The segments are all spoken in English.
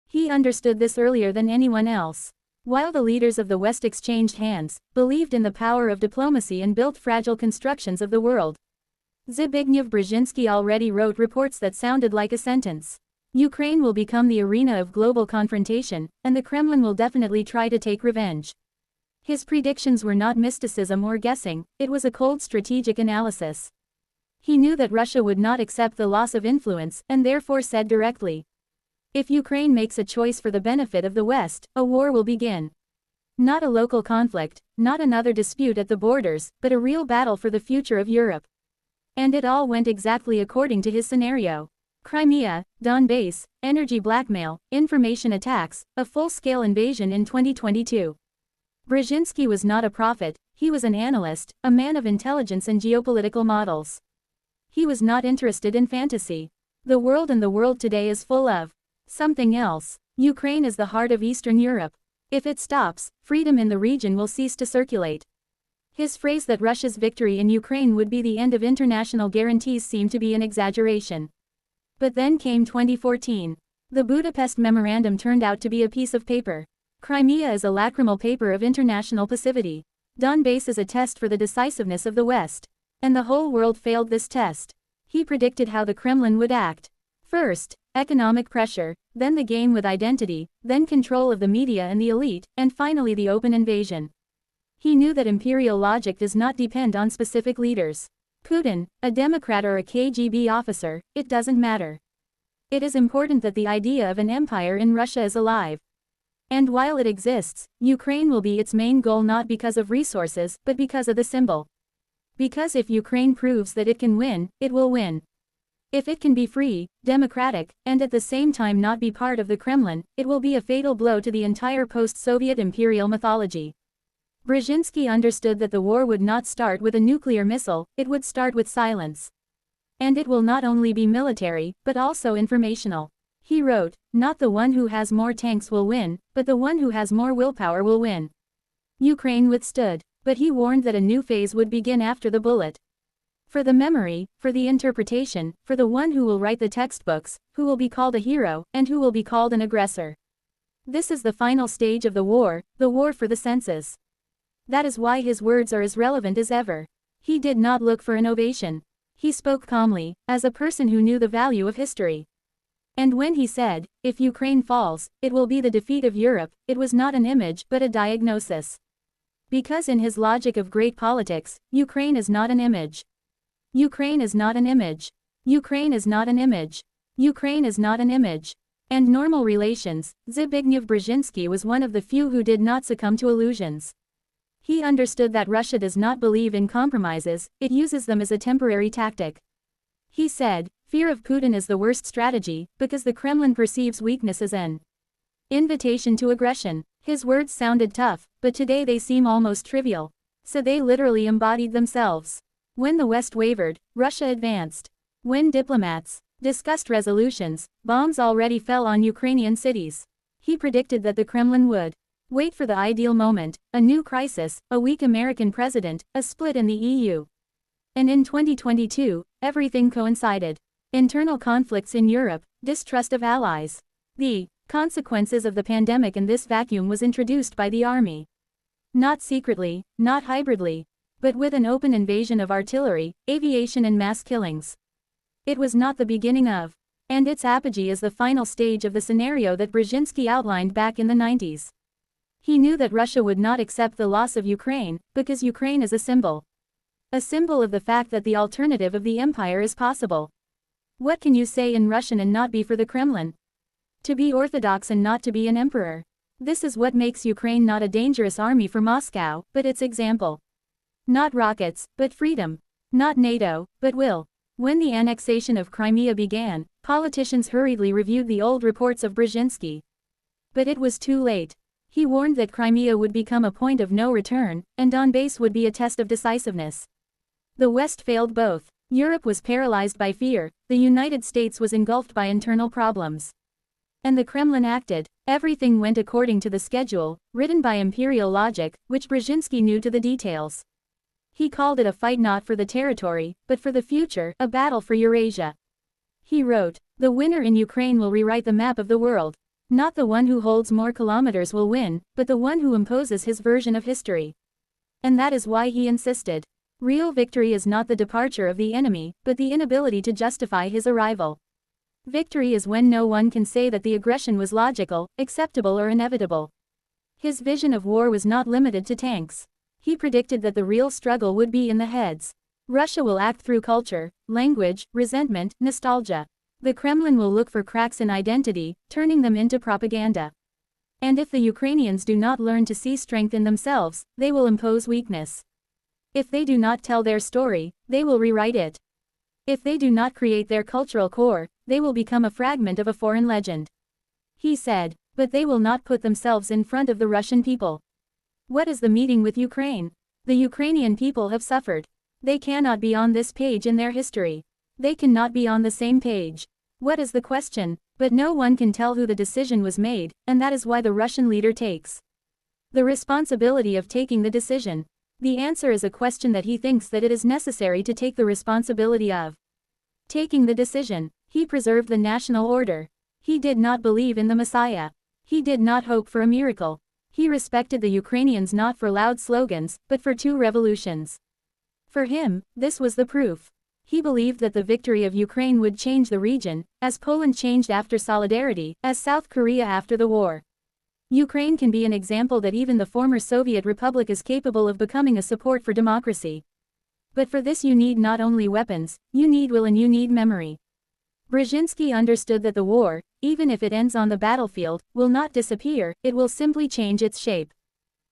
He understood this earlier than anyone else. While the leaders of the West exchanged hands, believed in the power of diplomacy and built fragile constructions of the world, Zbigniew Brzezинski already wrote reports that sounded like a sentence. Ukraine will become the arena of global confrontation, and the Kremlin will definitely try to take revenge. His predictions were not mysticism or guessing, it was a cold strategic analysis. He knew that Russia would not accept the loss of influence, and therefore said directly, if Ukraine makes a choice for the benefit of the West, a war will begin. Not a local conflict, not another dispute at the borders, but a real battle for the future of Europe. And it all went exactly according to his scenario. Crimea, Donbass, energy blackmail, information attacks, a full-scale invasion in 2022. Brzezинski was not a prophet, he was an analyst, a man of intelligence and geopolitical models. He was not interested in fantasy. The world today is full of something else. Ukraine is the heart of Eastern Europe. If it stops, freedom in the region will cease to circulate. His phrase that Russia's victory in Ukraine would be the end of international guarantees seemed to be an exaggeration. But then came 2014. The Budapest Memorandum turned out to be a piece of paper. Crimea is a lacrimal paper of international passivity. Donbass is a test for the decisiveness of the West. And the whole world failed this test. He predicted how the Kremlin would act. First, economic pressure, then the game with identity, then control of the media and the elite, and finally the open invasion. He knew that imperial logic does not depend on specific leaders. Putin, a Democrat or a KGB officer, it doesn't matter. It is important that the idea of an empire in Russia is alive. And while it exists, Ukraine will be its main goal not because of resources, but because of the symbol. Because if Ukraine proves that it can win, it will win. If it can be free, democratic, and at the same time not be part of the Kremlin, it will be a fatal blow to the entire post-Soviet imperial mythology. Brzezинski understood that the war would not start with a nuclear missile, it would start with silence. And it will not only be military, but also informational. He wrote, not the one who has more tanks will win, but the one who has more willpower will win. Ukraine withstood, but he warned that a new phase would begin after the bullet. For the memory, for the interpretation, for the one who will write the textbooks, who will be called a hero, and who will be called an aggressor. This is the final stage of the war for the senses. That is why his words are as relevant as ever. He did not look for innovation. He spoke calmly, as a person who knew the value of history. And when he said, if Ukraine falls, it will be the defeat of Europe, it was not an image but a diagnosis. Because in his logic of great politics, Ukraine is not an image. Ukraine is not an image. Ukraine is not an image. Ukraine is not an image. And normal relations, Zbigniew Brzezинski was one of the few who did not succumb to illusions. He understood that Russia does not believe in compromises, it uses them as a temporary tactic. He said, fear of Putin is the worst strategy, because the Kremlin perceives weakness as an invitation to aggression. His words sounded tough, but today they seem almost trivial. So they literally embodied themselves. When the West wavered, Russia advanced. When diplomats discussed resolutions, bombs already fell on Ukrainian cities. He predicted that the Kremlin would wait for the ideal moment, a new crisis, a weak American president, a split in the EU. And in 2022, everything coincided. Internal conflicts in Europe, distrust of allies. The consequences of the pandemic in this vacuum was introduced by the army. Not secretly, not hybridly, but with an open invasion of artillery, aviation and mass killings. It was not the beginning of, and its apogee is the final stage of the scenario that Brzezинski outlined back in the 90s. He knew that Russia would not accept the loss of Ukraine, because Ukraine is a symbol. A symbol of the fact that the alternative of the empire is possible. What can you say in Russian and not be for the Kremlin? To be orthodox and not to be an emperor. This is what makes Ukraine not a dangerous army for Moscow, but its example. Not rockets, but freedom. Not NATO, but will. When the annexation of Crimea began, politicians hurriedly reviewed the old reports of Brzezинski. But it was too late. He warned that Crimea would become a point of no return, and Donbass would be a test of decisiveness. The West failed both. Europe was paralyzed by fear, the United States was engulfed by internal problems. And the Kremlin acted. Everything went according to the schedule, written by imperial logic, which Brzezинski knew to the details. He called it a fight not for the territory, but for the future, a battle for Eurasia. He wrote, the winner in Ukraine will rewrite the map of the world. Not the one who holds more kilometers will win, but the one who imposes his version of history. And that is why he insisted. Real victory is not the departure of the enemy, but the inability to justify his arrival. Victory is when no one can say that the aggression was logical, acceptable or inevitable. His vision of war was not limited to tanks. He predicted that the real struggle would be in the heads. Russia will act through culture, language, resentment, nostalgia. The Kremlin will look for cracks in identity, turning them into propaganda. And if the Ukrainians do not learn to see strength in themselves, they will impose weakness. If they do not tell their story, they will rewrite it. If they do not create their cultural core, they will become a fragment of a foreign legend. He said, but they will not put themselves in front of the Russian people. What is the meeting with Ukraine? The Ukrainian people have suffered. They cannot be on this page in their history. They cannot be on the same page. What is the question? But no one can tell who the decision was made, and that is why the Russian leader takes the responsibility of taking the decision. The answer is a question that he thinks that it is necessary to take the responsibility of taking the decision. He preserved the national order. He did not believe in the Messiah. He did not hope for a miracle. He respected the Ukrainians not for loud slogans, but for 2 revolutions. For him, this was the proof. He believed that the victory of Ukraine would change the region, as Poland changed after Solidarity, as South Korea after the war. Ukraine can be an example that even the former Soviet Republic is capable of becoming a support for democracy. But for this you need not only weapons, you need will and you need memory. Brzezинski understood that the war, even if it ends on the battlefield, will not disappear, it will simply change its shape.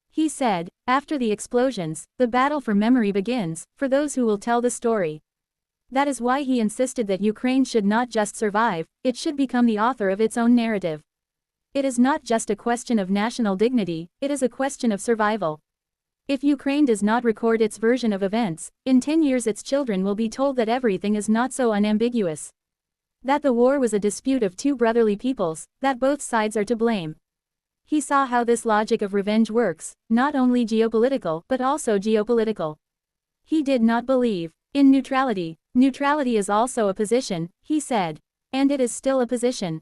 He said, after the explosions, the battle for memory begins, for those who will tell the story. That is why he insisted that Ukraine should not just survive, it should become the author of its own narrative. It is not just a question of national dignity, it is a question of survival. If Ukraine does not record its version of events, in 10 years its children will be told that everything is not so unambiguous. That the war was a dispute of 2 brotherly peoples, that both sides are to blame. He saw how this logic of revenge works, not only geopolitical, but also geopolitical. He did not believe in neutrality. Neutrality is also a position, he said. And it is still a position.